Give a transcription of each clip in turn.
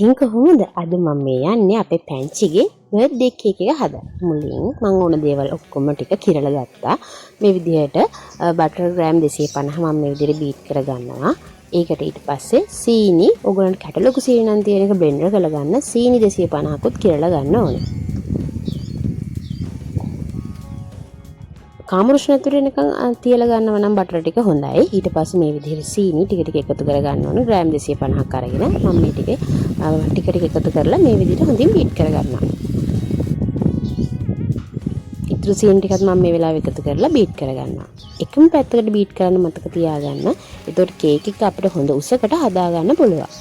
ඉතින් කොහොමද අද මම මේ යන්නේ අපේ පැංචිගේ බර්ත්ඩේ කේක් එක හදන්න. මුලින් මම ඕන දේවල් ඔක්කොම ටික කිරලා ගත්තා. මේ විදිහට බටර් ග්‍රෑම් 250 මම මේ විදිහට බීට් කරගන්නවා. ඒකට ඊට පස්සේ සීනි ඔයගොල්ලන්ට කැටලොගු සීනි නම් තියෙන එක බ්ලෙන්ඩර් කරලා ගන්න. සීනි 250කුත් කිරලා ගන්න ඕනේ. කාමරුෂ්ණතුර එනකන් තියලා ගන්නව නම් බටර් ටික හොඳයි. ඊට පස්සේ මේ විදිහට සීනි ටික ටික එකතු කර ගන්න ඕනේ. ග්‍රෑම් 250ක් අරගෙන මම මේ ටික ටික එකතු කරලා මේ විදිහට හොඳින් බීට් කර ගන්නවා. ඉතුරු සීනි ටිකත් මම මේ වෙලාවේ එකතු කරලා බීට් කර ගන්නවා. එකම පැත්තකට බීට් කරන්න මතක තියාගන්න. එතකොට කේක් එක අපිට හොඳ උසකට හදා ගන්න පුළුවන්.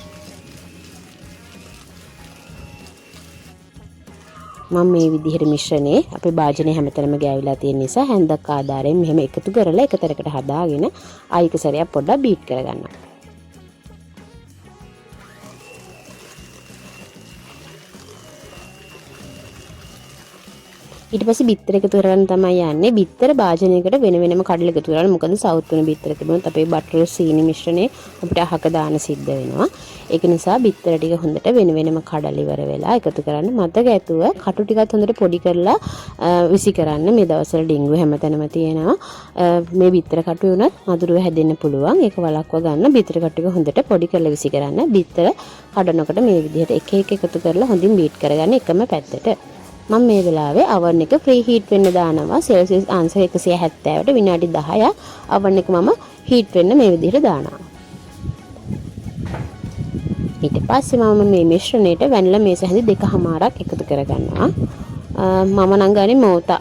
මම මේ විදිහට මිශ්‍රණේ අපේ භාජනයේ හැමතැනම ගෑවිලා තියෙන නිසා හැන්දක් ආධාරයෙන් මෙහෙම එකතු කරලා එකතරකට හදාගෙන ආයික සැරයක් පොඩ්ඩක් බීට් කරගන්නවා. ඊට පස්සේ බිත්තර එකතු කරගෙන තමයි යන්නේ. බිත්තර භාජනයකට වෙන වෙනම කඩලා එකතු කරලා මොකද සවුත් වෙන බිත්තර තිබුණොත් අපේ බටර් සීනි මිශ්‍රණේ අපිට අහක දාන සිද්ධ වෙනවා. ඒක නිසා බිත්තර ටික හොඳට වෙන වෙනම කඩලා ඉවර වෙලා එකතු කරන්න. මතක ඇතුව කටු ටිකත් හොඳට පොඩි කරලා විසි කරන්න. මේ දවස්වල ඩෙන්ගු හැමතැනම තියෙනවා. මේ බිත්තර කටු වුණත් මදුරුව හැදෙන්න පුළුවන්. ඒක වළක්වා ගන්න බිත්තර කටු ටික හොඳට පොඩි කරලා විසි කරන්න. බිත්තර කඩනකොට මේ විදිහට එක එක එකතු කරලා හොඳින් බීට් කරගන්න එකම පැත්තට. මම මේ වෙලාවේ oven එක ප්‍රී හීට් වෙන්න දානවා. සෙල්සියස් අංශ 170ට විනාඩි 10ක් oven එක මම හීට් වෙන්න මේ විදිහට දානවා. ඊට පස්සේ මම මේ මිශ්‍රණයට වැනිලා මේස හැඳි 2කමාරක් එකතු කරගන්නවා. මම නම් ගන්නේ මෝතා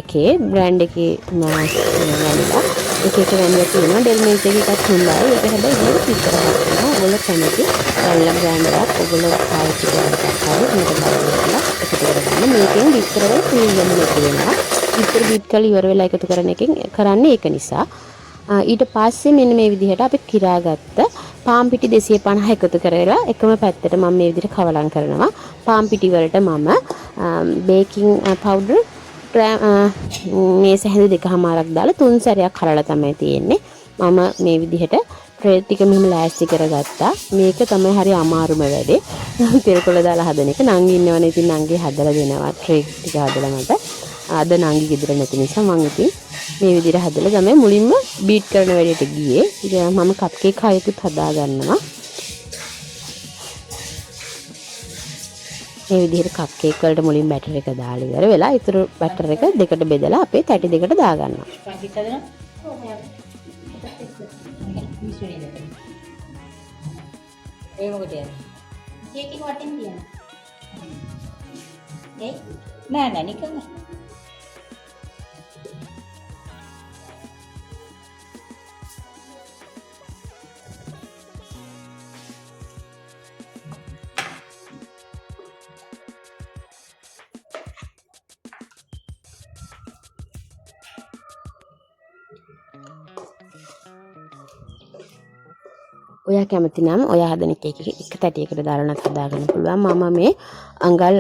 එකේ බ්‍රෑන්ඩ් එකේ වැනිලා. එක වැනිලා තියෙනවා. ඩෙල් මේස් එකකත් හොඳයි. ඒක හැබැයි හරියට පිට කරගන්නවා. ඔයගොල්ලෝ කැමති වැනිලා බ්‍රෑන්ඩ් එකක් ඔයගොල්ලෝ පාවිච්චි කරලා මේක බලන්න එකතු කරගන්න. මේකෙන් විතර වල ප්‍රීමියම් එක වෙනවා. විතර බීට් කරලා ඉවර වෙලා එකතු කරන එකෙන් කරන්නේ ඒක නිසා. ඊට පස්සේ මෙන්න මේ විදිහට අපි කිරාගත්ත පාන් පිටි 250 එකතු කරලා එකම පැත්තට මම මේ විදිහට කවලම් කරනවා. පාන් පිටි වලට මම බේකින් පවුඩර් මේස හැඳි 2කමාරක් දාලා 3 සැරයක් කරලා තමයි තියෙන්නේ. මම මේ විදිහට ට්‍රේ ටික මෙහෙම ලෑස්ති කරගත්තා. මේක තමයි හරි අමාරුම වැඩේ. තෙල් කොළ දාලා හදන එක. නංගි ඉන්නවනේ. ඉතින් නංගි හදලා දෙනවා ට්‍රේ ටික හදලා මට. අද නංගි ගෙදර නැති නිසා මම ඉතින් මේ විදිහට හදලා තමයි මුලින්ම බීට් කරන වැඩේට ගියේ. ඉතින් මම කප් කේක් හයකුත් හදා ගන්නවා. මේ විදිහට කප් කේක් වලට මුලින් බැටර් එක දාලා ඉවර වෙලා ඊටු බැටර් එක දෙකට බෙදලා අපේ තැටි දෙකට දා ගන්නවා. ඒ මොකටද? කේක් එක වටින් තියනවා. නෑ නිකන්. ඔයා කැමති නම් ඔයා හදන කේක් එක තැටියකට දාලා නැත් හදාගන්න පුළුවන්. මම මේ අඟල්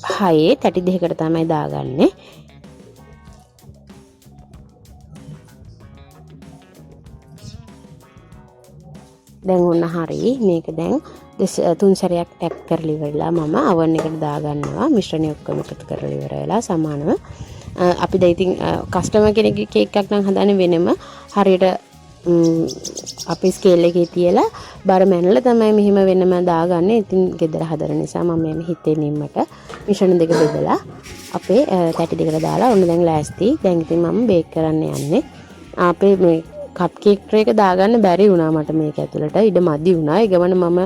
6 තැටි දෙකකට තමයි දාගන්නේ. දැන් ඔන්න හරි. මේක දැන් 3 සැරයක් ටැප් කරලා ඉවරලා මම oven එකට දාගන්නවා. මිශ්‍රණය ඔක්කොම එකතු කරලා ඉවර වෙලා සමානව අපි දැන් ඉතින් කස්ටමර් කෙනෙක්ගේ කේක් එකක් නම් හදන්නේ වෙනම හරියට අපේ ස්කේල් එකේ තියලා බර මැනලා තමයි මෙහෙම වෙනම දාගන්නේ. ඉතින් ගෙදර හදන නිසා මම මේ හිතේ නිම්මට මිශ්‍රණ දෙක බෙදලා අපේ තැටි දෙකට දාලා ඔන්න දැන් ලෑස්ති. දැන් ඉතින් මම බේක් කරන්න යන්නේ. අපේ මේ කප් කේක් ට්‍රේ එක දාගන්න බැරි වුණා මට මේක ඇතුළට. ඉඩ මදි වුණා. ඒ ගමන මම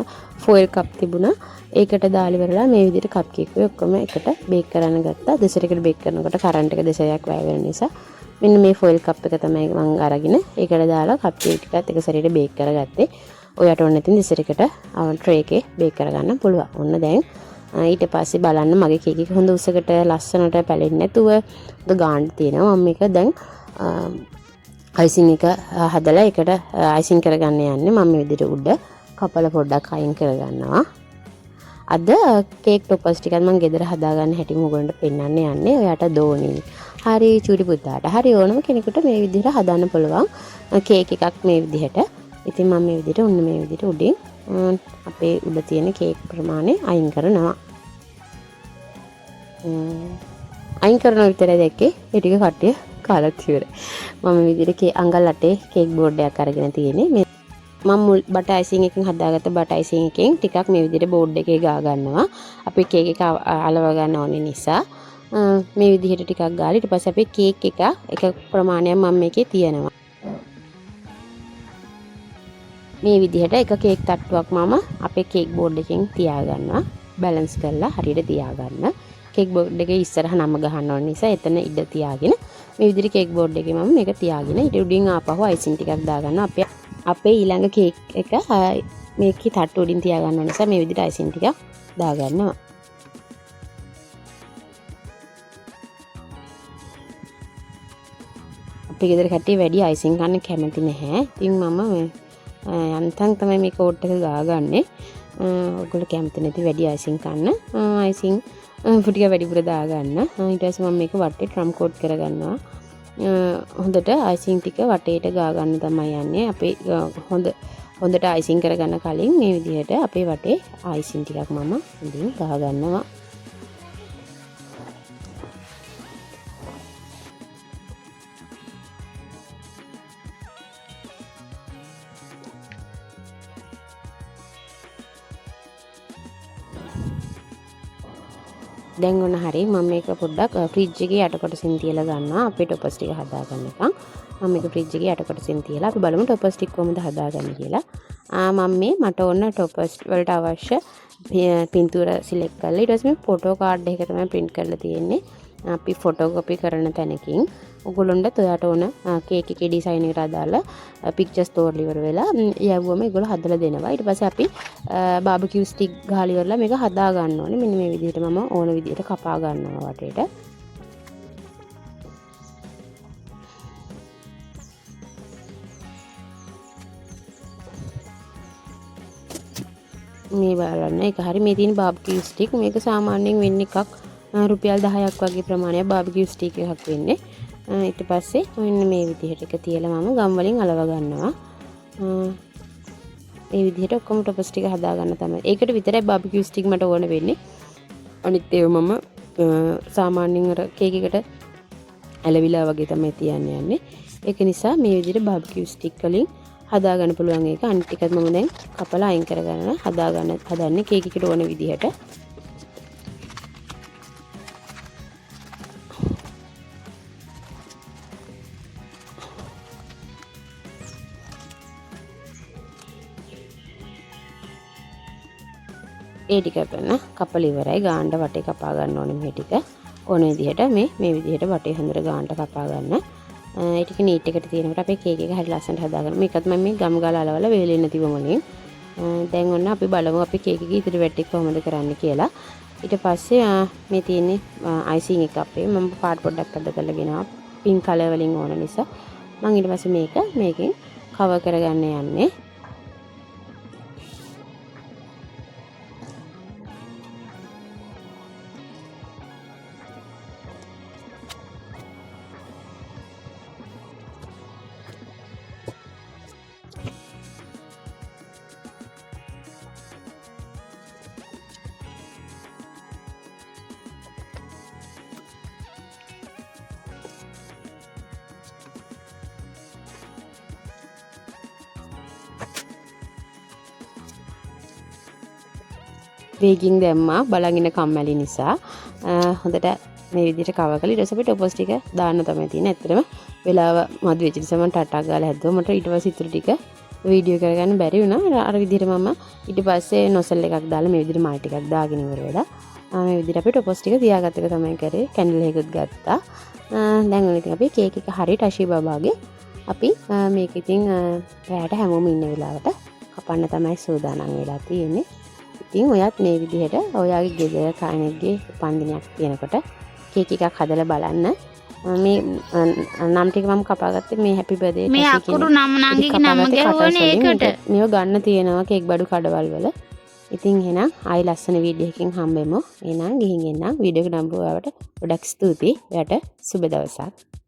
ෆොයිල් කප් තිබුණා. ඒකට දාලා ඉවරලා මේ විදිහට කප් කේක් ඔක්කොම එකට බේක් කරන්න ගත්තා. දෙසරයකට බේක් කරනකොට කරන්ට් එක දෙසරයක් වැය වෙන නිසා මෙන්න මේ ෆොයිල් කප් එක තමයි මම අරගෙන ඒකට දාලා කප් කේක් ටිකත් එක සැරේට බේක් කරගත්තේ. ඔයාට ඕන නැතිනම් දෙසරයකට ට්‍රේ එකේ බේක් කරගන්න පුළුවන්. ඔන්න දැන් ඊට පස්සේ බලන්න මගේ කේක් එක හොඳ උසකට ලස්සනට පැලෙන්නේ නැතුව ගාන්න තියෙනවා. මම මේක දැන් අයිසිං එක හදලා ඒකට අයිසිං කරගන්න යන්නේ. මම මේ විදිහට උඩ කපල පොඩ්ඩක් අයින් කරගන්නවා. අද කේක් ටොපර්ස් ටිකක් මම ගෙදර හදාගන්න හැටි මොගොල්ලන්ට පෙන්වන්න යන්නේ. ඔයාට දෝනි හරි චූටි පුතාට හරි ඕනම කෙනෙකුට මේ විදිහට හදන්න පුළුවන් කේක් එකක් මේ විදිහට. ඉතින් මම මේ විදිහට ඔන්න මේ විදිහට උඩින් අපේ උඩ තියෙන කේක් ප්‍රමාණය අයින් කරනවා. අයින් කරන විතරයි දැක්කේ. ඒ ටික කට්ටිය කාලත් ඉවරයි. මම මේ විදිහට අඟල් 8 කේක් බෝඩ් එකක් අරගෙන තියෙන්නේ. මම මුල් බටර් අයිසිං එකෙන් හදාගත්ත බටර් අයිසිං එකෙන් ටිකක් මේ විදිහට බෝඩ් එකේ ගා ගන්නවා. අපි කේක් එක අලව ගන්න ඕනේ නිසා මේ විදිහට ටිකක් ගාලා ඊට පස්සේ අපි කේක් එක ප්‍රමාණයක් මම මේකේ තියනවා. මේ විදිහට එක කේක් තට්ටුවක් මම අපේ කේක් බෝඩ් එකෙන් තියා ගන්නවා. බැලන්ස් කරලා හරියට තියා ගන්න. කේක් බෝඩ් එකේ ඉස්සරහ නම ගහන්න ඕන නිසා එතන ඉඩ තියාගෙන මේ විදිහට කේක් බෝඩ් එකේ මම මේක තියාගෙන ඊට උඩින් ආපහු අයිසිං ටිකක් දා ගන්නවා. අපේ ඊළඟ කේක් එක මේකේ තට්ටු උඩින් තියා ගන්න නිසා මේ විදිහට අයිසිං ටිකක් දා ගන්නවා. අපේ ගෙදර කට්ටිය වැඩි අයිසිං ගන්න කැමති නැහැ. ඉතින් මම යන්තම් තමයි මේ කෝට් එක ගාගන්නේ. ඔයගොල්ලෝ කැමති නැති වැඩි අයිසිං කන්න. අයිසිං ටික වැඩිපුර දාගන්න. ඊට පස්සේ මම මේක වටේ ට්‍රම් කෝට් කරගන්නවා. හොඳට අයිසිං ටික වටේට ගාගන්න තමයි යන්නේ. අපි හොඳට අයිසිං කරගන්න කලින් මේ විදිහට අපේ වටේ අයිසිං ටිකක් මම හොඳින් ගාගන්නවා. දැන් ඔන්න හරි මම මේක පොඩ්ඩක් ෆ්‍රිජ් එකේ යට කොටසින් තියලා ගන්නවා අපේ ටොපස් ටික හදාගන්නකම්. මම මේක ෆ්‍රිජ් එකේ යට කොටසින් තියලා අපි බලමු ටොපස් ටික කොහොමද හදාගන්නේ කියලා. මම මට ඕන ටොපස් වලට අවශ්‍ය පින්තූර සිලෙක්ට් කරලා ඊට පස්සේ මේ ෆොටෝ කාඩ් එක තමයි print කරලා තියෙන්නේ. අපි ෆොටෝකෝපි කරන තැනකින් ඔයගොල්ලන්ට ඔයාට ඕන කේක් එකේ ඩිසයින් එකට අදාළ පික්චර්ස් තෝරලා ඉවර වෙලා යවුවම ඒගොල්ලෝ හදලා දෙනවා. ඊට පස්සේ අපි බාබකියු ස්ටික් ගහලා ඉවරලා මේක හදා ගන්න ඕනේ. මෙන්න මේ විදිහට මම ඕන විදිහට කපා ගන්නවා වටේට. මේ බලන්න ඒක හරි මේ තියෙන බාබකියු ස්ටික් මේක සාමාන්‍යයෙන් වෙන්නේ එකක් රුපියල් 10ක් වගේ ප්‍රමාණයක් බාබකියු ස්ටික් එකක් වෙන්නේ. ඊට පස්සේ මෙන්න මේ විදිහට එක තියලා මම ගම් වලින් අලව ගන්නවා. මේ විදිහට ඔක්කොම ටොපස් ටික හදා ගන්න තමයි. ඒකට විතරයි බාබකියු ස්ටික් මට ඕන වෙන්නේ. අනිත් ඒවා මම සාමාන්‍යයෙන් අර කේක් එකට ඇලවිලා වගේ තමයි තියන්නේ. ඒක නිසා මේ විදිහට බාබකියු ස්ටික් වලින් හදා ගන්න පුළුවන් එක. අනිත් ටිකත් මම දැන් කපලා අයින් කරගන්න හදන්නේ කේක් එකට ඕන විදිහට. ඒ ටික කරන කපල ඉවරයි. ගානට වටේ කපා ගන්න ඕනේ මේ ටික. ඕන විදිහට මේ විදිහට වටේ හොඳට ගානට කපා ගන්න. ඒ ටික නීට් එකට තියෙනකොට අපේ කේක් එක හරි ලස්සනට හදාගන්න. මේකත් මම මේ ගම් ගාලා අලවලා වේලෙන්න තිබුණ මොලෙන්. දැන් ඔන්න අපි බලමු අපි කේක් එකේ ඉතිරි වැට් ටික කොහොමද කරන්න කියලා. ඊට පස්සේ මේ තියෙන්නේ අයිසිං එක අපේ මම පාට පොඩ්ඩක් අඩ කරලා ගෙනවා. පින්ක් කලර් වලින් ඕන නිසා මම ඊට පස්සේ මේකෙන් කවර් කරගන්න යන්නේ. බේකින් දැම්මා බලන් ඉන්න කම්මැලි නිසා හොඳට මේ විදිහට කවර් කරලා ඊට පස්සේ අපි ටොපස් ටික දාන්න තමයි තියෙන්නේ. ඇත්තටම වෙලාව මදි වෙච්ච නිසා මම ටටක් ගාලා හැදුවා. මට ඊට පස්සේ ඉතුරු ටික වීඩියෝ කරගන්න බැරි වුණා. අර විදිහට මම ඊට පස්සේ නොසල් එකක් දාලා මේ විදිහට මල් ටිකක් දාගෙන ඉවර වෙලා මේ විදිහට අපි ටොපස් ටික තියාගත්ත එක තමයි කරේ. කැන්ඩල් එකකුත් ගත්තා. දැන් ඔන්න ඉතින් අපි කේක් එක හරියට අශී බබාගේ අපි මේක ඉතින් රැයට හැමෝම ඉන්න වෙලාවට කපන්න තමයි සූදානම් වෙලා තියෙන්නේ. ඉතින් ඔයත් මේ විදිහට ඔයාගේ ගෙදර කෙනෙක්ගේ උපන්දිනයක් තියෙනකොට කේක් එකක් හදලා බලන්න. මේ නම් ටික මම කපාගත්තේ මේ හැපි බර්ත්ඩේ මේ අකුරු නම් නංගිගේ නම ගැහුවනේ ඒකට. මේව ගන්න තියෙනවා කේක් බඩු කඩවල් වල. ඉතින් එහෙනම් ආයි ලස්සන වීඩියෝ එකකින් හම්බෙමු. එහෙනම් ගිහින් එන්නම්. වීඩියෝ එක නම්බුවාවට ගොඩක් ස්තුතියි. ඔයාලට සුබ දවසක්.